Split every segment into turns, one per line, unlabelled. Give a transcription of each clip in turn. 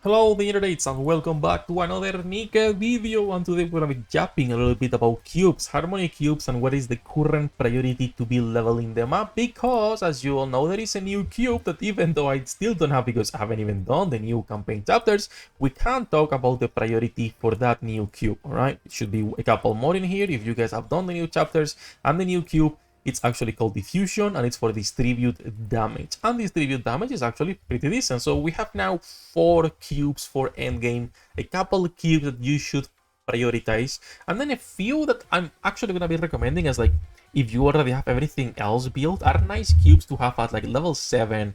Hello the internets and welcome back to another NIKKE video, and today we're gonna be japping a little bit about cubes, harmony cubes, and what is the current priority to be leveling them up, because as you all know there is a new cube that even though I still don't have because I haven't even done the new campaign chapters, we can't talk about the priority for that new cube. Alright, it should be a couple more in here if you guys have done the new chapters, and the new cube, it's actually called diffusion and it's for distribute damage, and distribute damage is actually pretty decent. So we have now 4 cubes for endgame, a couple cubes that you should prioritize, and then a few that I'm actually gonna be recommending as like if you already have everything else built are nice cubes to have at like level 7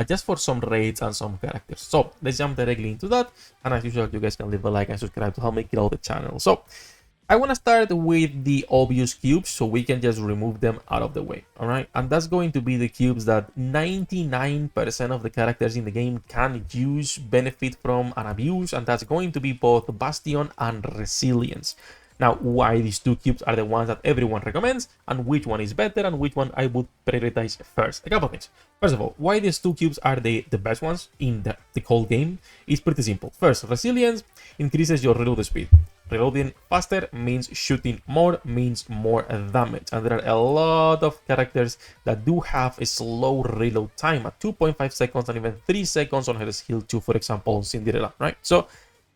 just for some raids and some characters. So let's jump directly into that, and as usual you guys can leave a like and subscribe to help me grow the channel. So I want to start with the obvious cubes so we can just remove them out of the way, alright? And that's going to be the cubes that 99% of the characters in the game can use, benefit from, and abuse, and that's going to be both Bastion and Resilience. Now, why these two cubes are the ones that everyone recommends, and which one is better, and which one I would prioritize first. A couple things. First of all, why these two cubes are the best ones in the whole game is pretty simple. First, Resilience increases your reload speed. Reloading faster means shooting more, means more damage, and there are a lot of characters that do have a slow reload time at 2.5 seconds and even 3 seconds on her skill 2, for example, Cinderella, right? So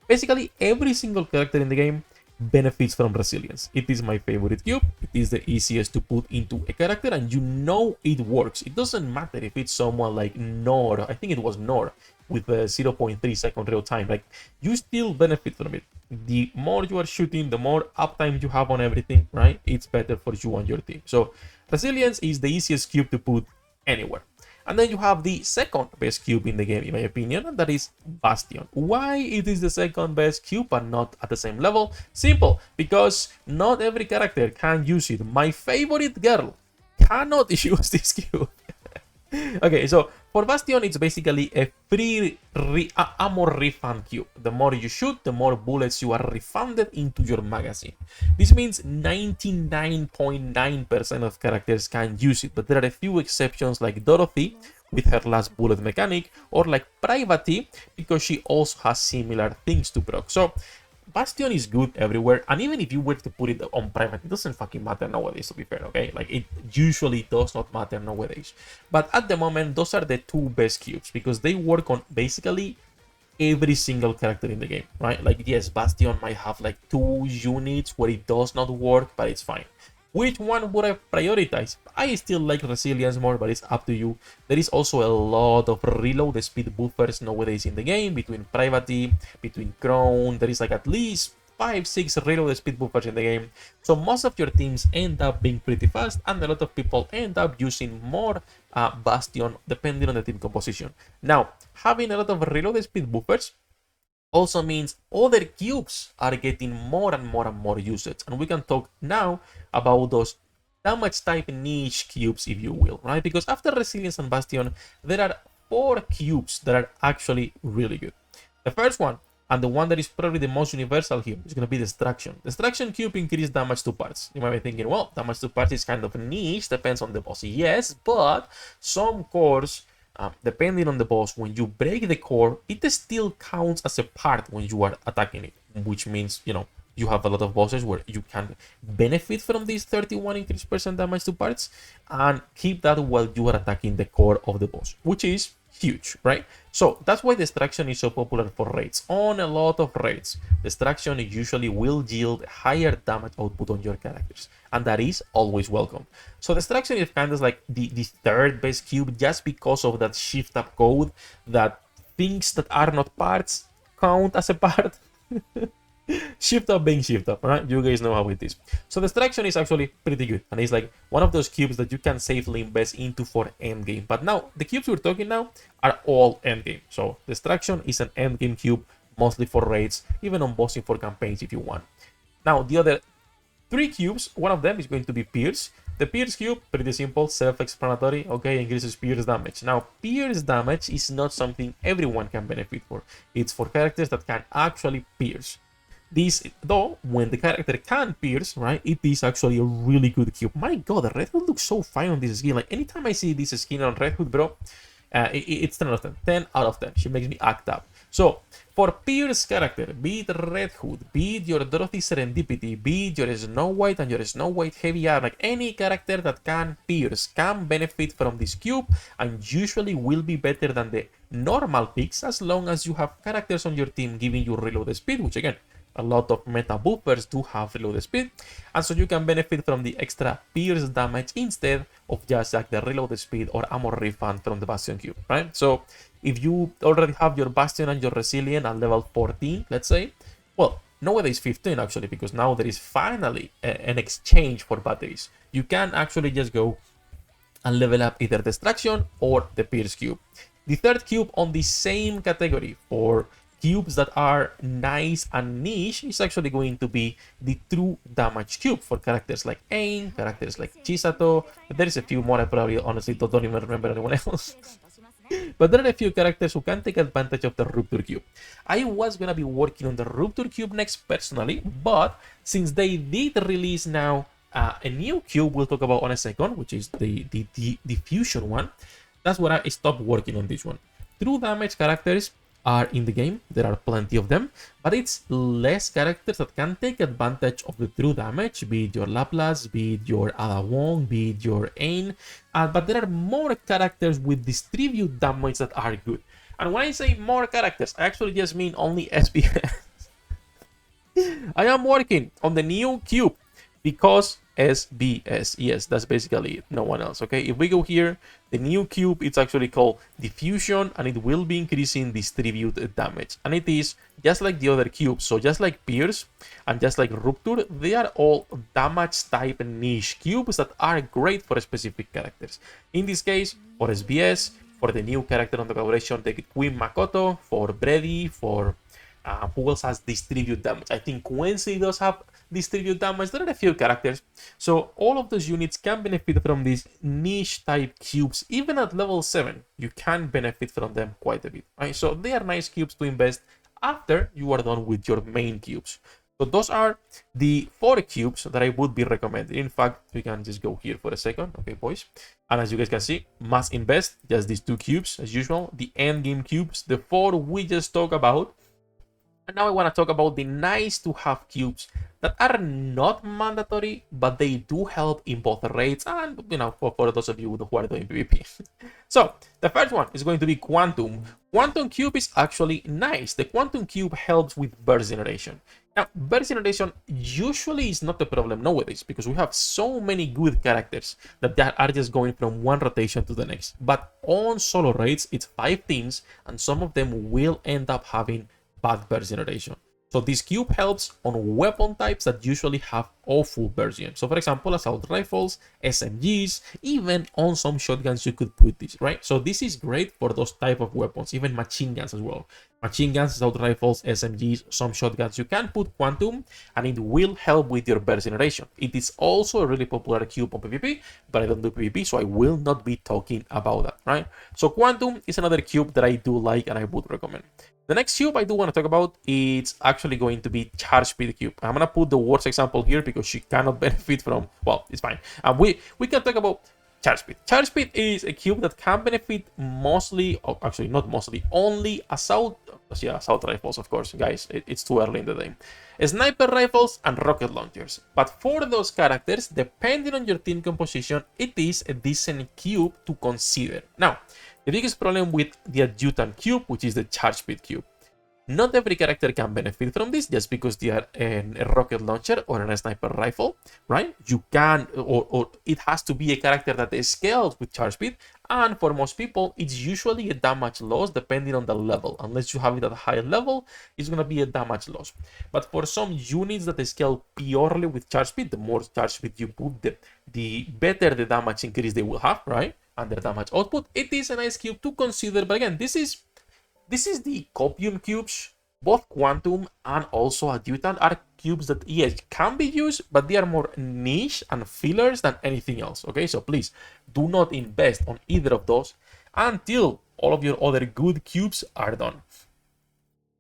basically every single character in the game benefits from Resilience. It is my favorite cube. It is the easiest to put into a character, and you know it works. It doesn't matter if it's someone like Nor, I think it was Nor, with a 0.3 second real time. Like, you still benefit from it. The more you are shooting, the more uptime you have on everything, right? It's better for you and your team. So Resilience is the easiest cube to put anywhere. And then you have the second best cube in the game, in my opinion, and that is Bastion. Why it is the second best cube but not at the same level? Simple, because not every character can use it. My favorite girl cannot use this cube. Okay, so for Bastion, it's basically a free ammo refund cube. The more you shoot, the more bullets you are refunded into your magazine. This means 99.9% of characters can use it, but there are a few exceptions like Dorothy with her last bullet mechanic, or like Private because she also has similar things to proc. So Bastion is good everywhere, and even if you were to put it on private, it doesn't fucking matter nowadays, to be fair, okay? Like, it usually does not matter nowadays. But at the moment, those are the two best cubes, because they work on basically every single character in the game, right? Like, yes, Bastion might have like 2 units where it does not work, but it's fine. Which one would I prioritize? I still like Resilience more, but it's up to you. There is also a lot of reload speed buffers nowadays in the game, between Private, between Crown. There is like at least 5-6 reload speed buffers in the game. So most of your teams end up being pretty fast, and a lot of people end up using more Bastion depending on the team composition. Now, having a lot of reload speed buffers also means other cubes are getting more and more and more usage, and we can talk now about those damage type niche cubes, if you will, right? Because after Resilience and Bastion, there are 4 cubes that are actually really good. The first one, and the one that is probably the most universal here, is going to be Destruction. Destruction cube increases damage to parts. You might be thinking, well, damage to parts is kind of niche, depends on the boss. Yes, but some cores, depending on the boss, when you break the core, it still counts as a part when you are attacking it, which means, you know, you have a lot of bosses where you can benefit from this 31 increased percent damage to parts and keep that while you are attacking the core of the boss, which is huge, right? So that's why Destruction is so popular for raids. On a lot of raids, Destruction usually will yield higher damage output on your characters, and that is always welcome. So Destruction is kind of like the third best cube, just because of that shift up code that things that are not parts count as a part. Shift up being shift up, right? You guys know how it is. So Destruction is actually pretty good, and it's like one of those cubes that you can safely invest into for endgame. But now, the cubes we're talking now are all endgame. So Destruction is an endgame cube, mostly for raids, even on bossing for campaigns if you want. Now, the other 3 cubes, one of them is going to be Pierce. The Pierce cube, pretty simple, self-explanatory, okay, increases Pierce damage. Now, Pierce damage is not something everyone can benefit for. It's for characters that can actually pierce. This, though, when the character can pierce, right, it is actually a really good cube. My god, the Red Hood looks so fine on this skin. Like, anytime I see this skin on Red Hood, bro, it's 10 out of 10. 10 out of 10. She makes me act up. So for Pierce character, be it Red Hood, be it your Dorothy Serendipity, be it your Snow White and your Snow White Heavy Arm, like any character that can pierce can benefit from this cube and usually will be better than the normal picks as long as you have characters on your team giving you reload speed, which again, a lot of meta buffers do have reload speed, and so you can benefit from the extra pierce damage instead of just like the reload speed or ammo refund from the Bastion cube, right? So if you already have your Bastion and your Resilient at level 14, let's say, well, nowadays 15 actually, because now there is finally an exchange for batteries. You can actually just go and level up either Destruction or the Pierce cube. The third cube on the same category for cubes that are nice and niche is actually going to be the true damage cube for characters like Ain, characters like Chisato. There is a few more, I probably honestly don't even remember anyone else. But there are a few characters who can take advantage of the Rupture Cube. I was gonna be working on the Rupture Cube next personally, but since they did release now a new cube we'll talk about on a second, which is the Diffusion one, that's where I stopped working on this one. True damage characters are in the game, there are plenty of them, but it's less characters that can take advantage of the true damage, be it your Laplace, be it your Ada Wong, be it your Ain, but there are more characters with distribute damage that are good. And when I say more characters, I actually just mean only SPS. I am working on the new cube because SBS. Yes, that's basically it. No one else. Okay, if we go here, the new cube, it's actually called Diffusion, and it will be increasing distribute damage. And it is just like the other cubes. So just like Pierce and just like Rupture, they are all damage type niche cubes that are great for specific characters. In this case, for SBS, for the new character on the collaboration, the Queen Makoto, for Brady, for who else has distribute damage? I think Quincy does have distribute damage. There are a few characters. So all of those units can benefit from these niche type cubes. Even at level 7, you can benefit from them quite a bit. Right? So they are nice cubes to invest after you are done with your main cubes. So those are the 4 cubes that I would be recommending. In fact, we can just go here for a second. Okay, boys. And as you guys can see, must invest just these 2 cubes as usual. The end game cubes, the 4 we just talked about. And now I want to talk about the nice to have cubes that are not mandatory, but they do help in both raids and, you know, for those of you who are doing PvP. So the first one is going to be Quantum. Quantum Cube is actually nice. The Quantum Cube helps with burst generation. Now, burst generation usually is not a problem nowadays because we have so many good characters that are just going from one rotation to the next. But on solo raids, it's 5 teams, and some of them will end up having bad burst generation. So this cube helps on weapon types that usually have awful burst gen. So for example, assault rifles, SMGs, even on some shotguns you could put this, right? So this is great for those type of weapons, even machine guns as well. Machine guns, assault rifles, SMGs, some shotguns, you can put Quantum and it will help with your burst generation. It is also a really popular cube on PvP, but I don't do PvP, so I will not be talking about that, right? So Quantum is another cube that I do like and I would recommend. The next cube I do want to talk about, it's actually going to be Charge Speed cube. I'm going to put the worst example here because she cannot benefit from, well, it's fine. We can talk about Charge Speed. Charge Speed is a cube that can benefit mostly, or actually not mostly, only assault rifles, of course, guys. It's too early in the day. Sniper rifles and rocket launchers. But for those characters, depending on your team composition, it is a decent cube to consider. Now, the biggest problem with the Adjutant cube, which is the Charge Speed cube. Not every character can benefit from this just because they are a rocket launcher or a sniper rifle, right? You can, or it has to be a character that scales with charge speed. And for most people, it's usually a damage loss depending on the level. Unless you have it at a higher level, it's going to be a damage loss. But for some units that scale purely with charge speed, the more charge speed you put, the better the damage increase they will have, right? And their damage output. It is a nice cube to consider, but again, this is the copium cubes. Both Quantum and also Adjutant are cubes that, yes, can be used, but they are more niche and fillers than anything else, okay? So please, do not invest on either of those until all of your other good cubes are done.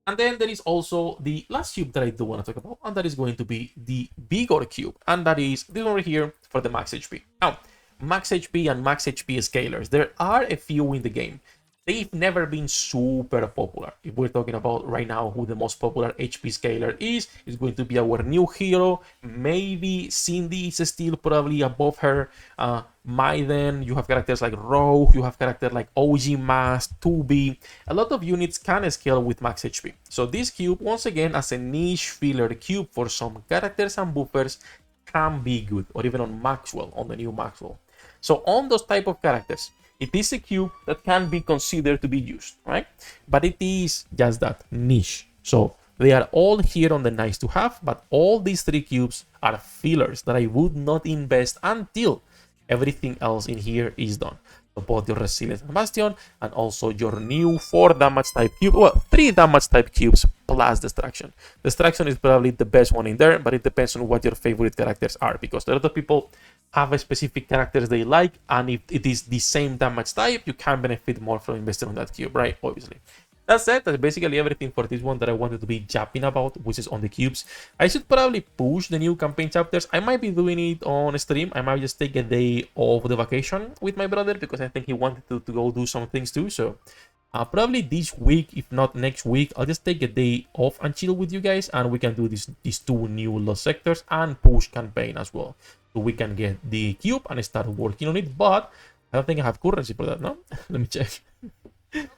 And then there is also the last cube that I do want to talk about, and that is going to be the Vigor cube, and that is this one right here for the max HP. Now, max HP and max HP scalers, there are a few in the game. they've never been super popular. If we're talking about right now who the most popular HP scaler is, it's going to be our new hero. Maybe Cindy is still probably above her. Maiden, you have characters like Rogue, you have characters like OG Mask, 2B. A lot of units can scale with max HP. So this cube, once again, as a niche filler cube for some characters and buffers, can be good, or even on Maxwell, on the new Maxwell. So on those type of characters, it is a cube that can be considered to be used, right? But it is just that, niche. So they are all here on the nice to have, but all these 3 cubes are fillers that I would not invest until everything else in here is done. So both your Resilience and Bastion, and also your new 4 damage type cube, well, 3 damage type cubes plus Destruction. Destruction is probably the best one in there, but it depends on what your favorite characters are, because a lot of people have a specific characters they like, and if it is the same damage type, you can benefit more from investing on that cube, right? Obviously. That's it. That's basically everything for this one that I wanted to be japping about, which is on the cubes. I should probably push the new campaign chapters. I might be doing it on stream. I might just take a day off the vacation with my brother, because I think he wanted to go do some things too. So probably this week, if not next week, I'll just take a day off and chill with you guys, and we can do these 2 new lost sectors and push campaign as well. So we can get the cube and start working on it. But I don't think I have currency for that, no? Let me check.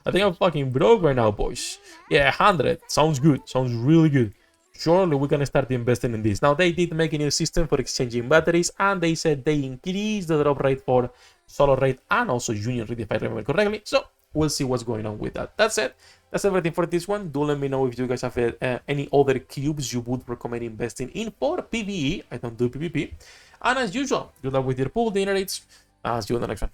I think I'm fucking broke right now, boys. Yeah, 100. Sounds good. Sounds really good. Surely we're gonna start investing in this. Now, they did make a new system for exchanging batteries, and they said they increased the drop rate for solo rate and also union rate, if I remember correctly. So we'll see what's going on with that. That's it. That's everything for this one. Do let me know if you guys have any other cubes you would recommend investing in for PvE. I don't do PvP. And as usual, good luck with your pool, dinner rates. I'll see you on the next one.